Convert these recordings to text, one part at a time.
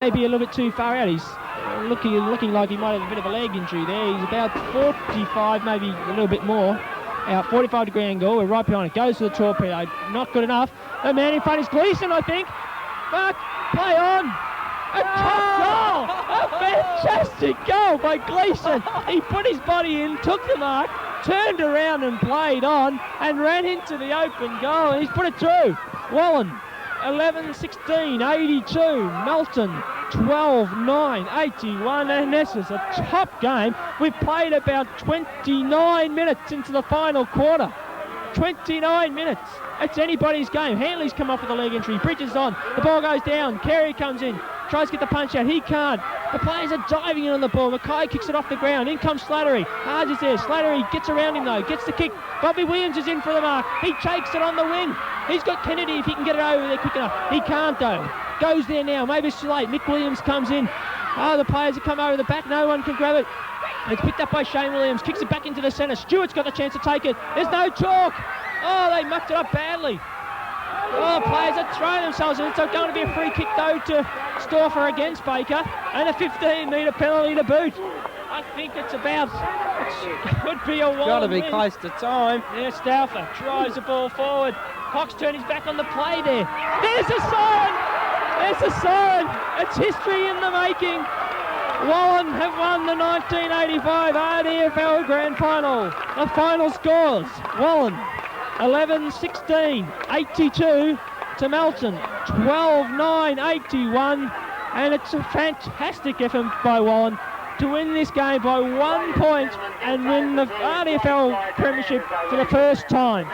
may be a little bit too far out. He's looking like he might have a bit of a leg injury there. He's about 45, maybe a little bit more. Out 45-degree angle. We're right behind it. Goes to the torpedo. Not good enough. The man in front is Gleeson, I think. But play on. A top goal! A fantastic goal by Gleeson. He put his body in, took the mark, turned around and played on, and ran into the open goal, and he's put it through. Wallan, 11-16, 82. Melton, 12-9, 81, and this is a top game. We've played about 29 minutes into the final quarter. 29 minutes. It's anybody's game. Hanley's come off with a leg injury. Bridges on. The ball goes down. Carey comes in. Tries to get the punch out. He can't. The players are diving in on the ball. Mackay kicks it off the ground. In comes Slattery. Hard is there. Slattery gets around him though. Gets the kick. Bobby Williams is in for the mark. He takes it on the wing. He's got Kennedy if he can get it over there quick enough. He can't though. Goes there now. Maybe it's too late. Mick Williams comes in. Oh, the players have come over the back. No one can grab it. It's picked up by Shane Williams. Kicks it back into the centre. Stewart's got the chance to take it. There's no talk. Oh, they mucked it up badly. Oh, players are throwing themselves in. It's going to be a free kick though to Stauffer against Baker, and a 15-metre penalty to boot. I think it's about, it could be a Wallan. Got to be close to time. Yeah, Stauffer drives the ball forward. Cox turned his back on the play there. There's a siren. There's a siren. It's history in the making. Wallan have won the 1985 RDFL Grand Final. The final scores: Wallan 11-16, 82 to Melton, 12-9, 81, and it's a fantastic effort by Wallan to win this game by 1 point and win the RDFL Premiership for the first time.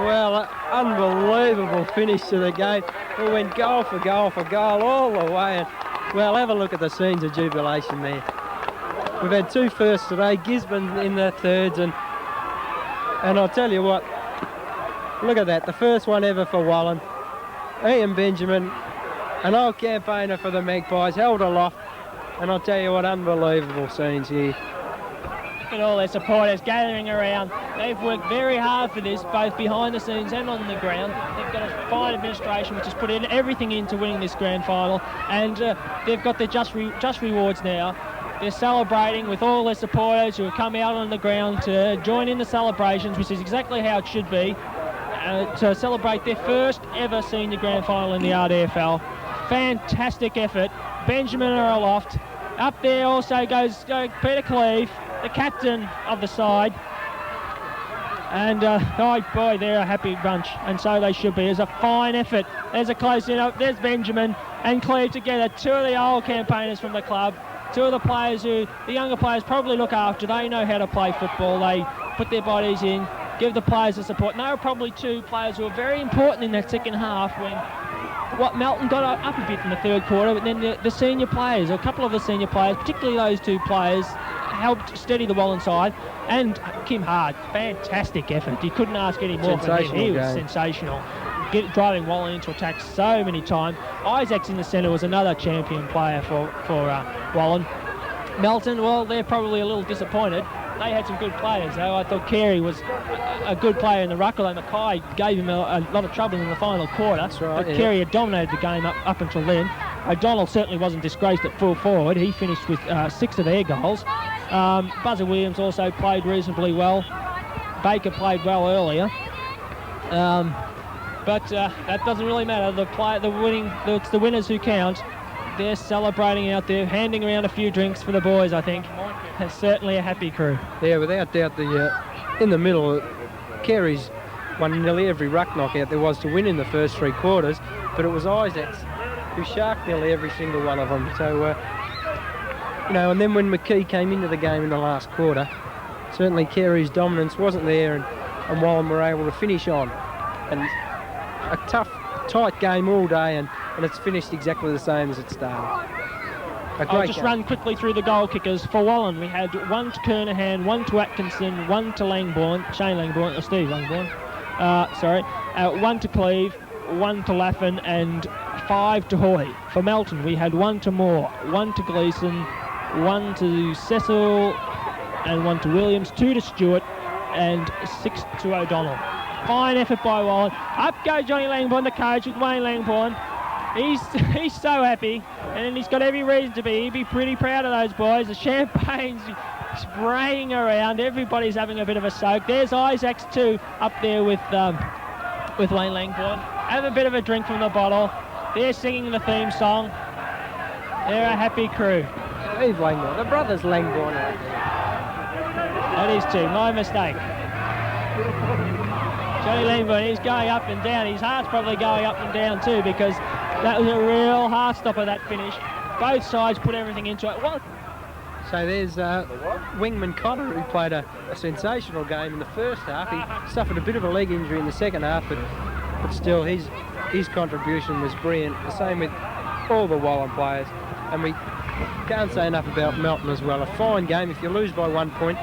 Well, unbelievable finish to the game. We went goal for goal for goal all the way. And, well, have a look at the scenes of jubilation there. We've had two firsts today, Gisborne in the thirds, and I'll tell you what, look at that, the first one ever for Wallan. Ian Benjamin, an old campaigner for the Magpies, held aloft, and I'll tell you what, unbelievable scenes here. Look at all their supporters gathering around. They've worked very hard for this, both behind the scenes and on the ground. They've got a fine administration which has put in everything into winning this grand final, and they've got their just rewards now. They're celebrating with all their supporters who have come out on the ground to join in the celebrations, which is exactly how it should be, to clebrate their first ever senior grand final in the RDFL. Fantastic effort. Benjamin are aloft. Up there also goes Peter Cleve, the captain of the side. And, oh boy, they're a happy bunch, and so they should be. There's a fine effort. There's a close in up. There's Benjamin and Cleve together, two of the old campaigners from the club. Two of the players who the younger players probably look after. They know how to play football. They put their bodies in, give the players the support. And they were probably two players who were very important in that second half when Melton got up a bit in the third quarter, but then the senior players, a couple of the senior players, particularly those two players, helped steady the Wallan side. And Kim Hard, fantastic effort. You couldn't ask any more from him. He was sensational. Driving Wallan into attack so many times. Isaacs in the centre was another champion player for Wallan. Melton, well, they're probably a little disappointed. They had some good players, though. I thought Carey was a good player in the ruck, although Mackay gave him a lot of trouble in the final quarter. That's right. But yeah. Carey had dominated the game up until then. O'Donnell certainly wasn't disgraced at full forward. He finished with 6 of their goals. Buzzer Williams also played reasonably well. Baker played well earlier. But that doesn't really matter. It's the winners who count. They're celebrating out there, handing around a few drinks for the boys, I think. It's certainly a happy crew. Yeah, without doubt, in the middle, Carey's won nearly every ruck knockout there was to win in the first 3 quarters, but it was Isaacs who sharked nearly every single one of them. So, and then when McKee came into the game in the last quarter, certainly Carey's dominance wasn't there, and Wallan were able to finish on. And a tough, tight game all day, and it's finished exactly the same as it started. I'll just run quickly through the goal kickers. For Wallan, we had 1 to Kernahan, 1 to Atkinson, 1 to Steve Langbourne, 1 to Cleve, 1 to Laffin, and 5 to Hoy. For Melton, we had 1 to Moore, 1 to Gleeson, 1 to Cecil, and 1 to Williams, 2 to Stewart, and 6 to O'Donnell. Fine effort by Wallan. Up goes Johnny Langbourne, the coach, with Wayne Langbourne. He's so happy, and he's got every reason to be. He'd be pretty proud of those boys. The champagne's spraying around. Everybody's having a bit of a soak. There's Isaacs too up there with Wayne Langbourne. Have a bit of a drink from the bottle. They're singing the theme song. They're a happy crew. He's Langbourne. The brothers Langbourne out there. That is too. My mistake. Johnny Langbourne, he's going up and down. His heart's probably going up and down too, because that was a real heart stopper, that finish. Both sides put everything into it. What? So there's Wingman Cotter, who played a sensational game in the first half. He suffered a bit of a leg injury in the second half, but still his contribution was brilliant. The same with all the Wallan players. And we can't say enough about Melton as well. A fine game. If you lose by 1 point,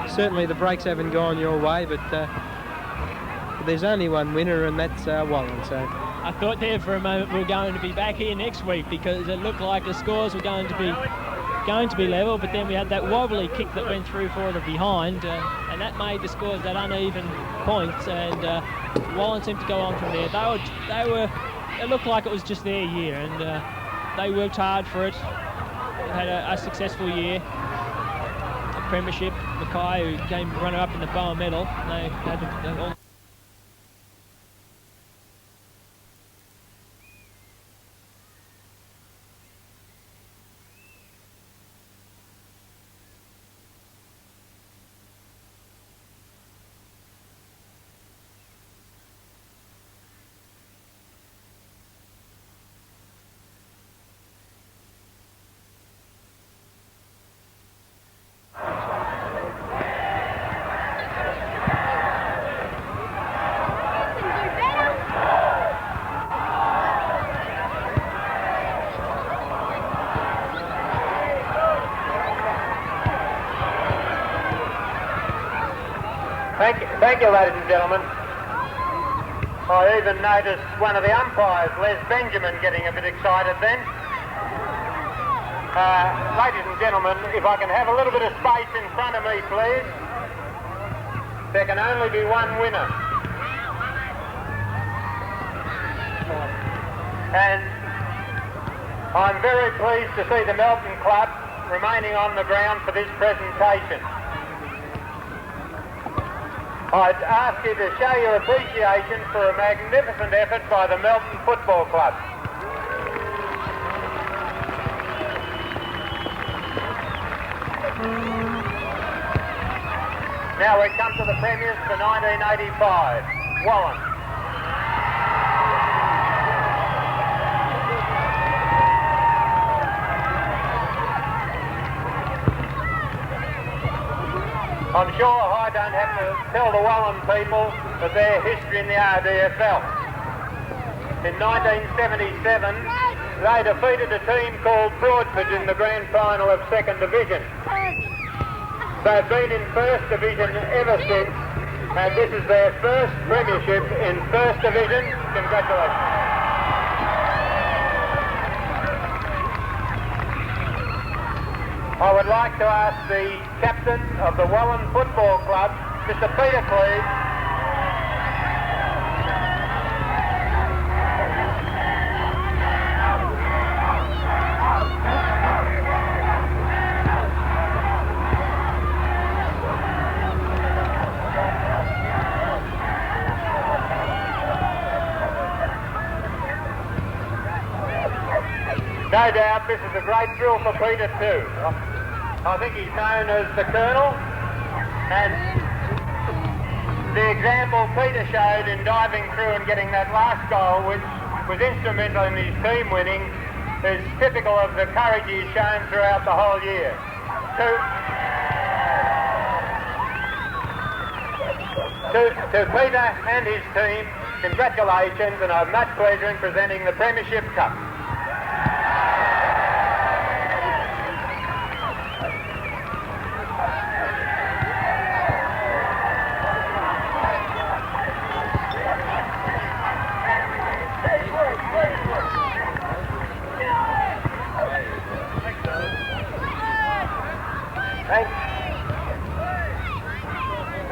certainly the breaks haven't gone your way, but there's only one winner, and that's Wallan. So I thought there for a moment we were going to be back here next week, because it looked like the scores were going to be level, but then we had that wobbly kick that went through for the behind, and that made the scores that uneven points, and Wallan seemed to go on from there. It looked like it was just their year, and they worked hard for it. They had a successful year. A premiership, Mackay, who came runner-up in the Bowen medal, they had all. Thank you, ladies and gentlemen. I even noticed one of the umpires, Les Benjamin, getting a bit excited then. Ladies and gentlemen, if I can have a little bit of space in front of me, please. There can only be one winner. And I'm very pleased to see the Melton Club remaining on the ground for this presentation. I'd ask you to show your appreciation for a magnificent effort by the Melton Football Club. Now we come to the premiers for 1985. Wallan. I'm sure I don't have to tell the Wallan people of their history in the RDFL. In 1977, they defeated a team called Broadford in the grand final of 2nd Division. They've been in 1st Division ever since, and this is their first premiership in 1st Division. Congratulations. I would like to ask the captain of the Wallan Football Club, Mr. Peter Cleave, no doubt this is a great thrill for Peter too. I think he's known as the Colonel, and the example Peter showed in diving through and getting that last goal, which was instrumental in his team winning, is typical of the courage he's shown throughout the whole year. To Peter and his team, congratulations, and I have much pleasure in presenting the Premiership Cup.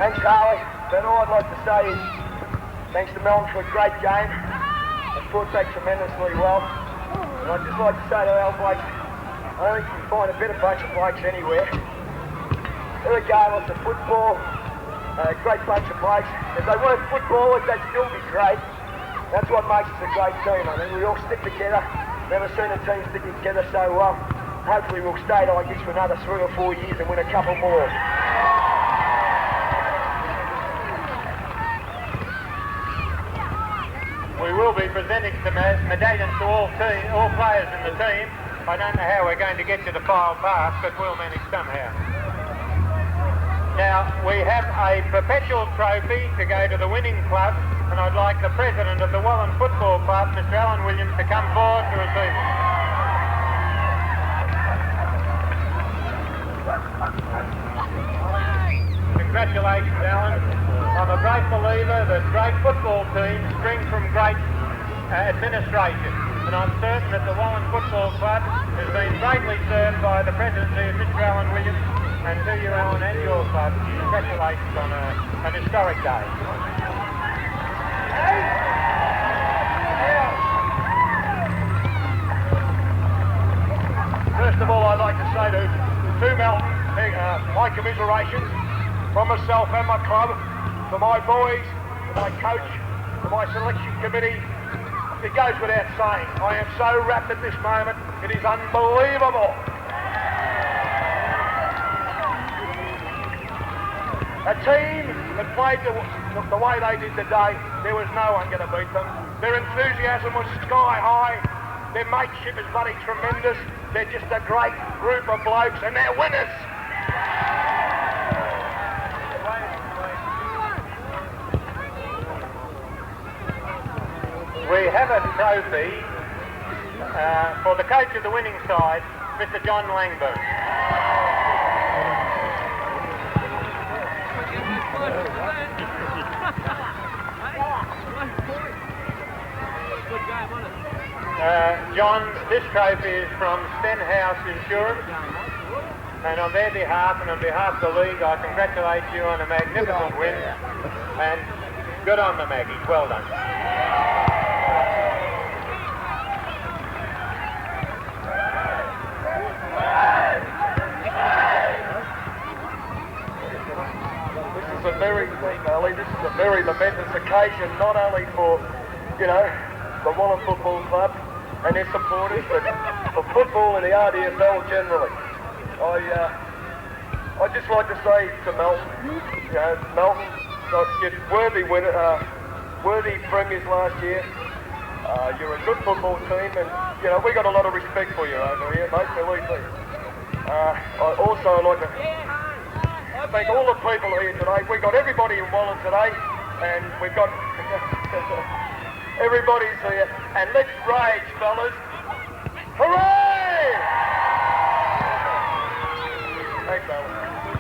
Thanks, Carly. But all I'd like to say is thanks to Melton for a great game. fought that tremendously well. And I'd just like to say to our blokes, I don't think you can find a better bunch of blokes anywhere. Regardless of football, a great bunch of blokes. If they weren't footballers, they'd still be great. That's what makes us a great team. I mean, we all stick together. Never seen a team sticking together so well. Hopefully we'll stay like this for another 3 or 4 years and win a couple more. We will be presenting some medallions to all players in the team. I don't know how we're going to get to the file pass, but we'll manage somehow. Now, we have a perpetual trophy to go to the winning club, and I'd like the president of the Wallan Football Club, Mr. Alan Williams, to come forward to receive it. Congratulations, Alan. I'm a great believer that great football teams spring from great administration, and I'm certain that the Wallan Football Club has been greatly served by the presidency of Mr. Alan Williams, and to you, Alan, and your club, congratulations on an historic day. First of all, I'd like to say to Melton, my commiserations from myself and my club, to my boys, to my coach, to my selection committee. It goes without saying, I am so wrapped at this moment, it is unbelievable. A team that played the way they did today, there was no one going to beat them. Their enthusiasm was sky high. Their mateship is bloody tremendous. They're just a great group of blokes, and they're winners. We have a trophy for the coach of the winning side, Mr. John Langburn. John, this trophy is from Stenhouse Insurance, and on their behalf and on behalf of the league, I congratulate you on a magnificent win, and good on the Maggies. Well done. This is a very momentous occasion, not only for, the Wallan Football Club and their supporters, but for football and the RDFL generally. I'd just like to say to Melton, Melton got worthy premiers last year. You're a good football team, and we got a lot of respect for you over here, mate. Believe me. I'd like to thank all the people here today. We got everybody in Wallan today, and we've got everybody's here. And let's rage, fellas! Hooray! Thanks, Alan.